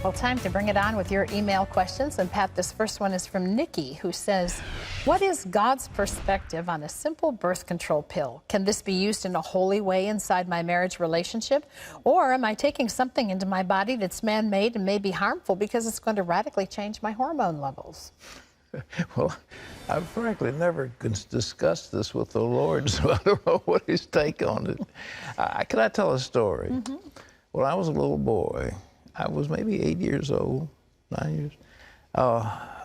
Well, time to bring it on with your email questions. And Pat, this first one is from Nikki, who says, what is God's perspective on a simple birth control pill? Can this be used in a holy way inside my marriage relationship? Or am I taking something into my body that's man-made and may be harmful because it's going to radically change my hormone levels? Well, I've frankly never discussed this with the Lord, so I don't know what his take on it. Can I tell a story? Mm-hmm. When I was a little boy, I was maybe 8 years old, 9 years.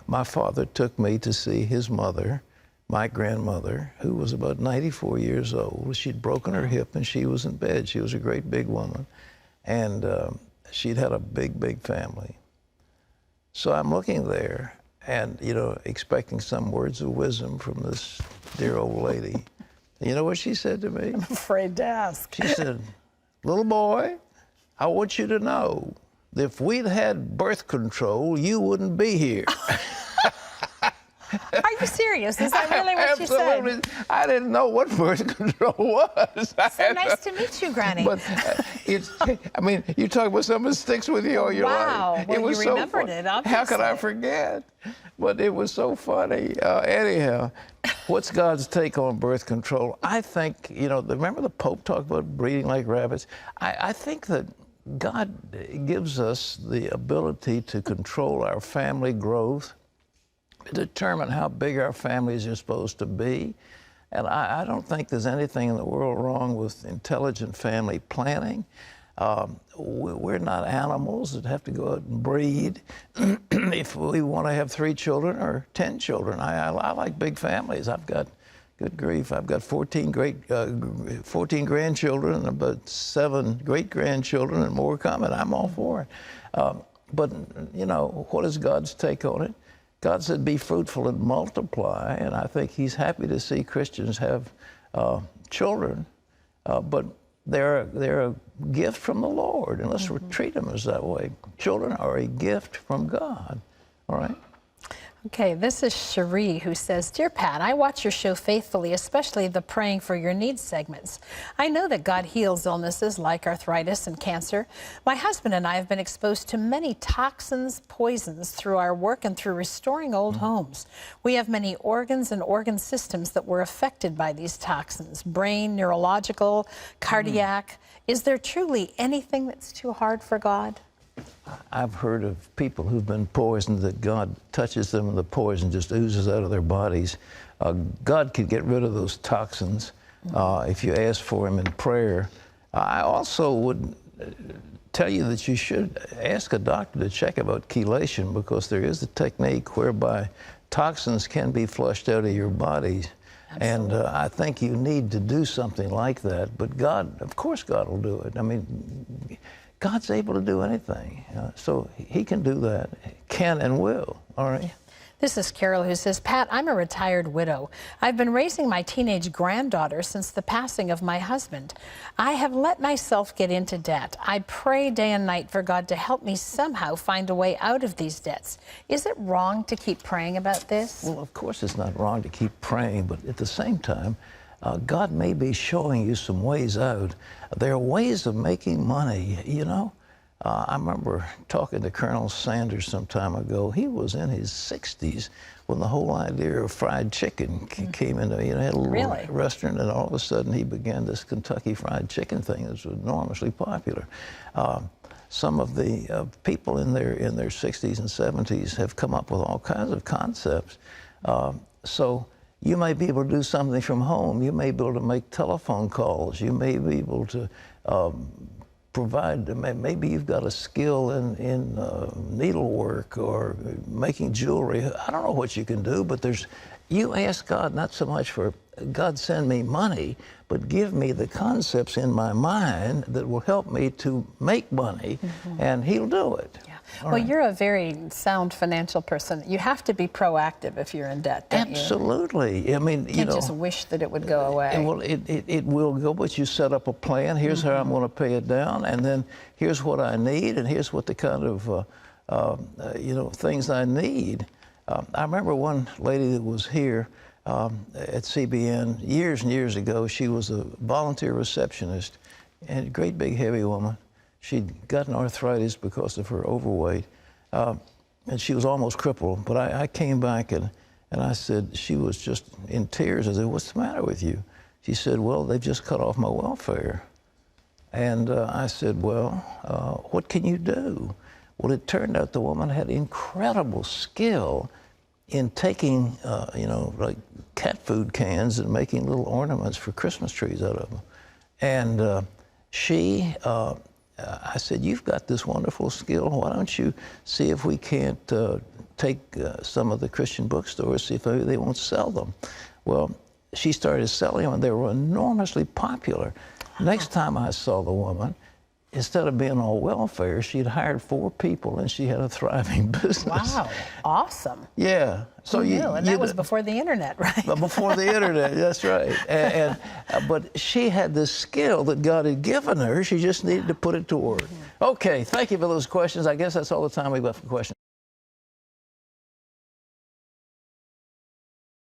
My father took me to see his mother, my grandmother, who was about 94 years old. She'd broken her hip and she was in bed. She was a great big woman. And she'd had a big, big family. So I'm looking there and, you know, expecting some words of wisdom from this dear old lady. And you know what she said to me? I'm afraid to ask. She said, little boy, I want you to know that if we'd had birth control, you wouldn't be here. Are you serious? Is that really what she said? Absolutely. I didn't know what birth control was. So nice to meet you, Granny. But I mean, you talk about something that sticks with you all your life. Wow. Well, It was you so remembered it, obviously. How could I forget? But it was so funny. Anyhow, what's God's take on birth control? I think, you know, remember the Pope talked about breeding like rabbits? I think that God gives us the ability to control our family growth, determine how big our families are supposed to be. And I don't think there's anything in the world wrong with intelligent family planning. We're not animals that have to go out and breed if we want to have 3 children or 10 children. I like big families. I've got, good grief, I've got 14 grandchildren and about 7 great-grandchildren and more coming. I'm all for it. But, you know, what is God's take on it? God said, be fruitful and multiply, and I think he's happy to see Christians have children, but they're a gift from the Lord, and let's treat them as that way. Children are a gift from God, all right? Okay, this is Cherie, who says, Dear Pat, I watch your show faithfully, especially the Praying for Your Needs segments. I know that God heals illnesses like arthritis and cancer. My husband and I have been exposed to many toxins, poisons through our work and through restoring old homes. We have many organs and organ systems that were affected by these toxins, brain, neurological, cardiac. Is there truly anything that's too hard for God? I've heard of people who've been poisoned that God touches them and the poison just oozes out of their bodies. God could get rid of those toxins if you ask for him in prayer. I also would tell you that you should ask a doctor to check about chelation, because there is a technique whereby toxins can be flushed out of your body. Absolutely. And I think you need to do something like that. But God, of course God will do it. I mean, God's able to do anything, so he can do that, can and will, all right? This is Carol, who says, Pat, I'm a retired widow. I've been raising my teenage granddaughter since the passing of my husband. I have let myself get into debt. I pray day and night for God to help me somehow find a way out of these debts. Is it wrong to keep praying about this? Well, of course it's not wrong to keep praying, but at the same time, God may be showing you some ways out. There are ways of making money, you know. I remember talking to Colonel Sanders some time ago. He was in his 60s when the whole idea of fried chicken came into, you know, he had a little restaurant, and all of a sudden he began this Kentucky Fried Chicken thing that was enormously popular. Some of the people in their 60s and 70s have come up with all kinds of concepts. So you may be able to do something from home. You may be able to make telephone calls. You may be able to provide, maybe you've got a skill in needlework or making jewelry. I don't know what you can do, but you ask God not so much for, God send me money, but give me the concepts in my mind that will help me to make money, and he'll do it. Yeah. Well, you're a very sound financial person. You have to be proactive if you're in debt, don't you? Absolutely. I mean, you can't just wish that it would go away. Well, it will go, but you set up a plan. Here's how I'm going to pay it down, and then here's what I need, and here's what the kind of you know, things I need. I remember one lady that was here at CBN years and years ago. She was a volunteer receptionist, and a great big heavy woman. She'd gotten arthritis because of her overweight, and she was almost crippled. But I came back and I said, she was just in tears. I said, what's the matter with you? She said, well, they've just cut off my welfare. And I said, well, what can you do? Well, it turned out the woman had incredible skill in taking, you know, like cat food cans and making little ornaments for Christmas trees out of them. And I said, you've got this wonderful skill. Why don't you see if we can't take some of the Christian bookstores, see if maybe they won't sell them. Well, she started selling them, and they were enormously popular. Next time I saw the woman, instead of being on welfare, she'd hired 4 people, and she had a thriving business. Wow, awesome. Yeah. So and that was before the internet, right? Before the internet, that's right. But she had this skill that God had given her. She just needed to put it to work. Okay, thank you for those questions. I guess that's all the time we've got for questions.